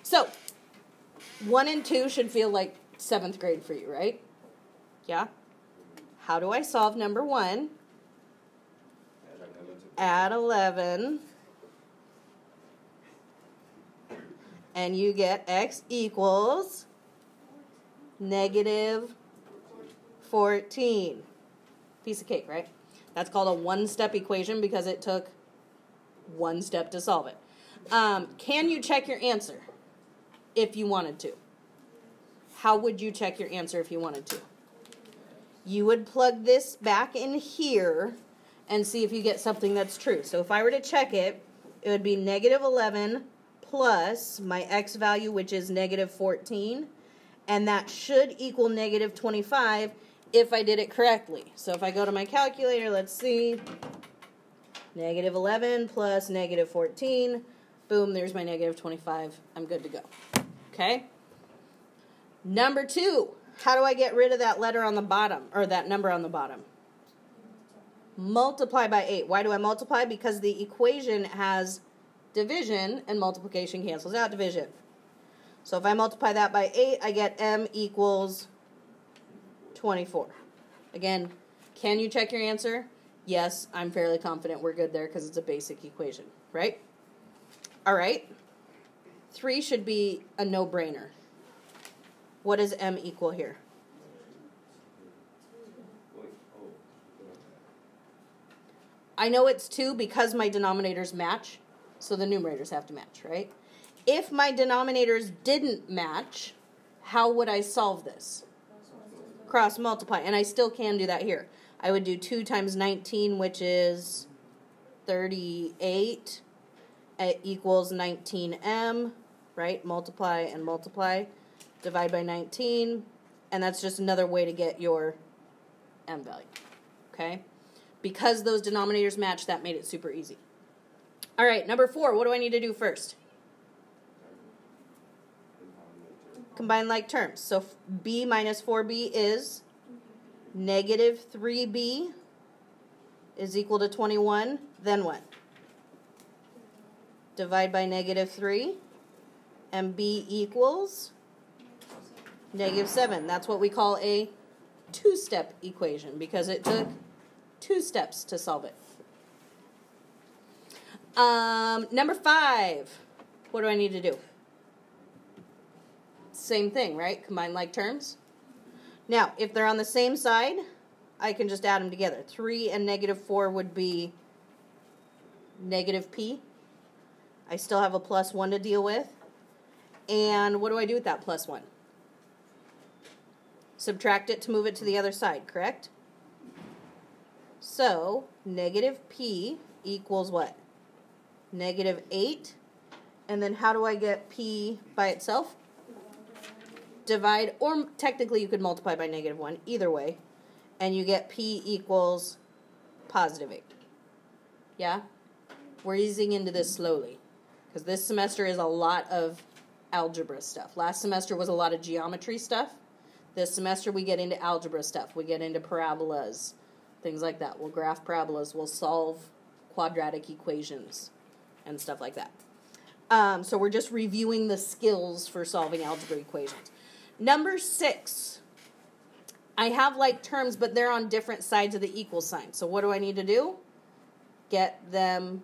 So, 1 and 2 should feel like 7th grade for you, right? Yeah? How do I solve number 1? Add 11. And you get x equals negative 14. Piece of cake, right? That's called a one-step equation because it took 1 step to solve it. Can you check your answer if you wanted to? How would you check your answer if you wanted to? You would plug this back in here and see if you get something that's true. So if I were to check it, it would be negative 11 plus my x value, which is negative 14, and that should equal negative 25 if I did it correctly. So if I go to my calculator, let's see, negative 11 plus negative 14, boom, there's my negative 25. I'm good to go. Okay? Number 2, how do I get rid of that letter on the bottom, or that number on the bottom? Multiply by 8. Why do I multiply? Because the equation has division, and multiplication cancels out division. So if I multiply that by 8, I get m equals 24. Again, can you check your answer? Yes, I'm fairly confident we're good there because it's a basic equation, right? All right. 3 should be a no-brainer. What does m equal here? I know it's 2 because my denominators match, so the numerators have to match, right? If my denominators didn't match, how would I solve this? Cross multiply, and I still can do that here. I would do 2 times 19, which is 38, equals 19m, right? Multiply and multiply. Divide by 19, and that's just another way to get your m value, okay? Because those denominators match, that made it super easy. All right, number 4, what do I need to do first? Combine like terms. So b minus 4b is negative 3b is equal to 21. Then what? Divide by negative 3, and b equals negative 7. That's what we call a two-step equation because it took 2 steps to solve it. Number 5, what do I need to do? Same thing, right? Combine like terms. Now, if they're on the same side, I can just add them together. 3 and negative 4 would be negative p. I still have a plus 1 to deal with. And what do I do with that plus 1? Subtract it to move it to the other side, correct? So, negative p equals what? Negative 8. And then how do I get p by itself? Divide, or technically you could multiply by negative 1, either way. And you get p equals positive 8. Yeah? We're easing into this slowly. Because this semester is a lot of algebra stuff. Last semester was a lot of geometry stuff. This semester we get into algebra stuff. We get into parabolas, things like that. We'll graph parabolas. We'll solve quadratic equations and stuff like that. So we're just reviewing the skills for solving algebra equations. Number 6. I have like terms, but they're on different sides of the equal sign. So what do I need to do? Get them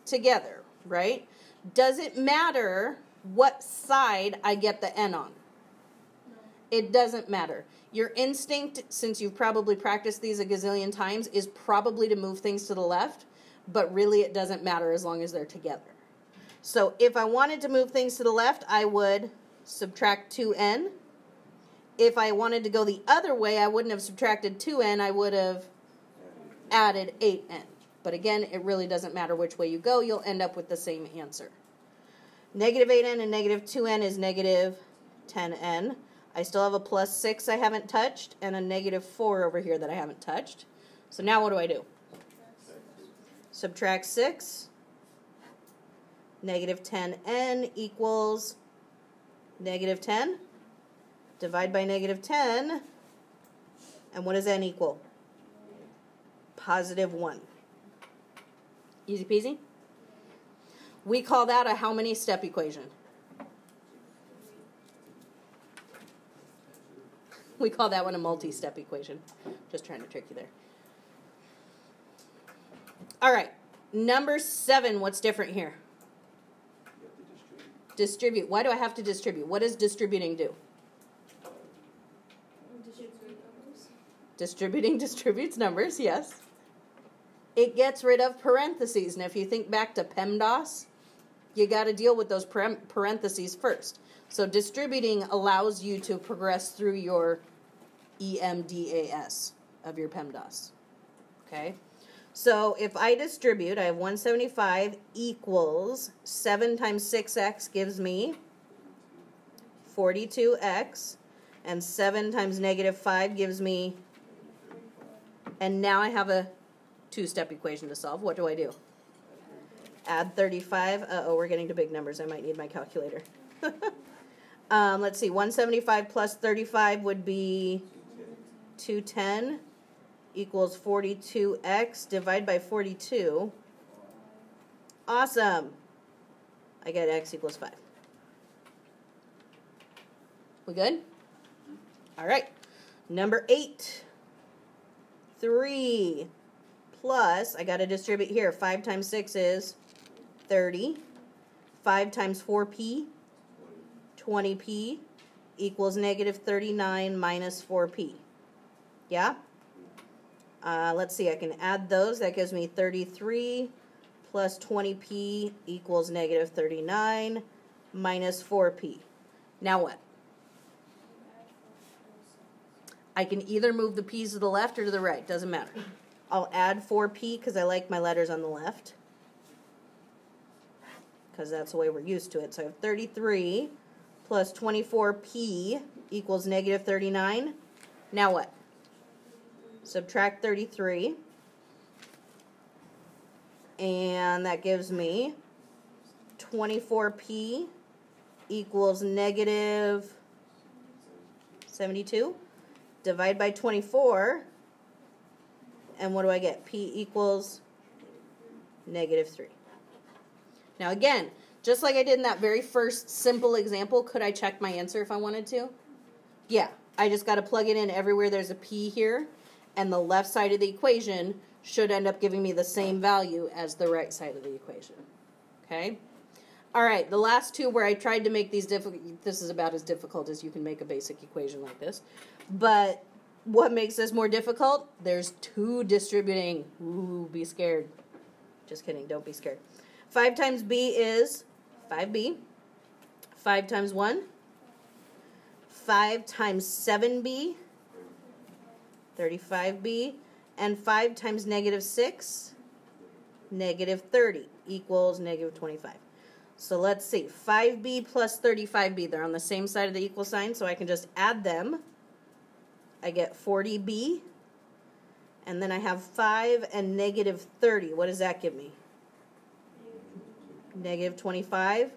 together, right? Does it matter what side I get the n on? It doesn't matter. Your instinct, since you've probably practiced these a gazillion times, is probably to move things to the left, but really it doesn't matter as long as they're together. So if I wanted to move things to the left, I would subtract 2n. If I wanted to go the other way, I wouldn't have subtracted 2n, I would have added 8n. But again, it really doesn't matter which way you go, you'll end up with the same answer. Negative 8n and negative 2n is negative 10n. I still have a plus 6 I haven't touched, and a negative 4 over here that I haven't touched. So now what do I do? Subtract 6. Negative 10n equals negative 10. Divide by negative 10. And what does n equal? Positive 1. Easy peasy? We call that a how many step equation? We call that one a multi-step equation. Just trying to trick you there. All right, number 7, what's different here? Distribute. Why do I have to distribute? What does distributing do? Distributing distributes numbers, yes. It gets rid of parentheses. And if you think back to PEMDAS, you got to deal with those parentheses first. So distributing allows you to progress through your EMDAS of your PEMDAS. Okay? So if I distribute, I have 175 equals 7 times 6x gives me 42x. And 7 times negative 5 gives me... And now I have a 2-step equation to solve. What do I do? Add 35. Uh-oh, we're getting to big numbers. I might need my calculator. Let's see. 175 plus 35 would be 210 equals 42x. Divide by 42. Awesome. I get x equals 5. We good? All right. Number 8. 3 plus, I got to distribute here. 5 times 6 is 30. 5 times 4p, 20p, equals negative 39 minus 4p. Yeah? Let's see, I can add those. That gives me 33 plus 20p equals negative 39 minus 4p. Now what? I can either move the p's to the left or to the right. Doesn't matter. I'll add 4p because I like my letters on the left. Because that's the way we're used to it. So I have 33 plus 24p equals negative 39. Now what? Subtract 33. And that gives me 24p equals negative 72. Divide by 24, and what do I get? P equals negative 3. Now again, just like I did in that very first simple example, could I check my answer if I wanted to? Yeah, I just got to plug it in everywhere there's a P here, and the left side of the equation should end up giving me the same value as the right side of the equation. Okay? All right, the last two where I tried to make these difficult, this is about as difficult as you can make a basic equation like this. But what makes this more difficult? There's 2 distributing. Ooh, be scared. Just kidding, don't be scared. 5 times b is 5b. 5 times 1. 5 times 7b. 35b. And 5 times negative 6. Negative 30 equals negative 25. So let's see. 5b plus 35b. They're on the same side of the equal sign, so I can just add them. I get 40b. And then I have 5 and negative 30. What does that give me? Negative 25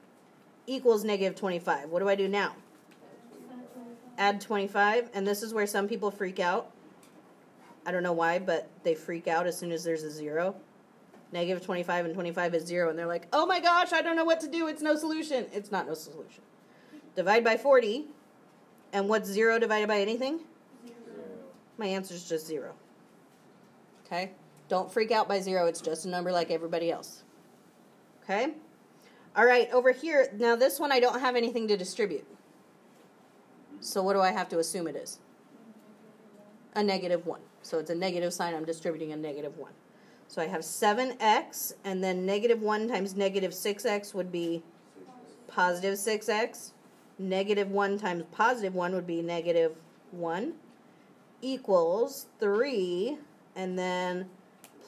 equals negative 25. What do I do now? Add 25. And this is where some people freak out. I don't know why, but they freak out as soon as there's a 0. Negative 25 and 25 is 0. And they're like, oh my gosh, I don't know what to do. It's no solution. It's not no solution. Divide by 40. And what's 0 divided by anything? 0. My answer is just 0. Okay? Don't freak out by 0. It's just a number like everybody else. Okay? All right, over here. Now this one I don't have anything to distribute. So what do I have to assume it is? A negative 1. So it's a negative sign. I'm distributing a negative 1. So I have 7x, and then negative 1 times negative 6x would be positive 6x. Negative 1 times positive 1 would be negative 1 equals 3, and then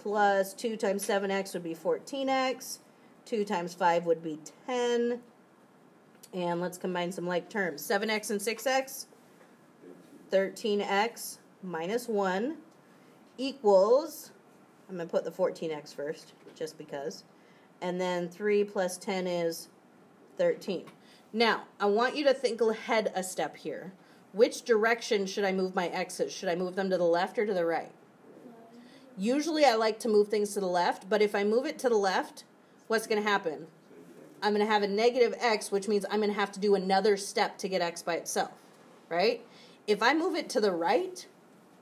plus 2 times 7x would be 14x. 2 times 5 would be 10. And let's combine some like terms. 7x and 6x, 13x minus 1 equals, I'm going to put the 14x first, just because. And then 3 plus 10 is 13. Now, I want you to think ahead a step here. Which direction should I move my x's? Should I move them to the left or to the right? Usually I like to move things to the left, but if I move it to the left, what's going to happen? I'm going to have a negative x, which means I'm going to have to do another step to get x by itself, right? If I move it to the right,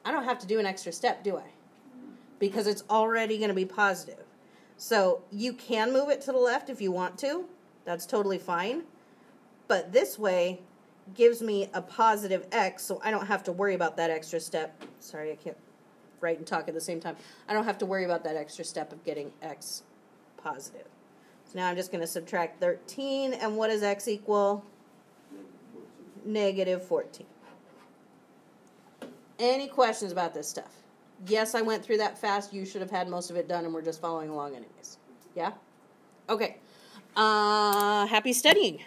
I don't have to do an extra step, do I? Because it's already going to be positive. So you can move it to the left if you want to. That's totally fine. But this way gives me a positive x, so I don't have to worry about that extra step. Sorry, I can't write and talk at the same time. I don't have to worry about that extra step of getting x positive. So now I'm just going to subtract 13, and what does x equal? Negative 14. Any questions about this stuff? Yes, I went through that fast. You should have had most of it done, and we're just following along anyways. Yeah? Okay. Happy studying.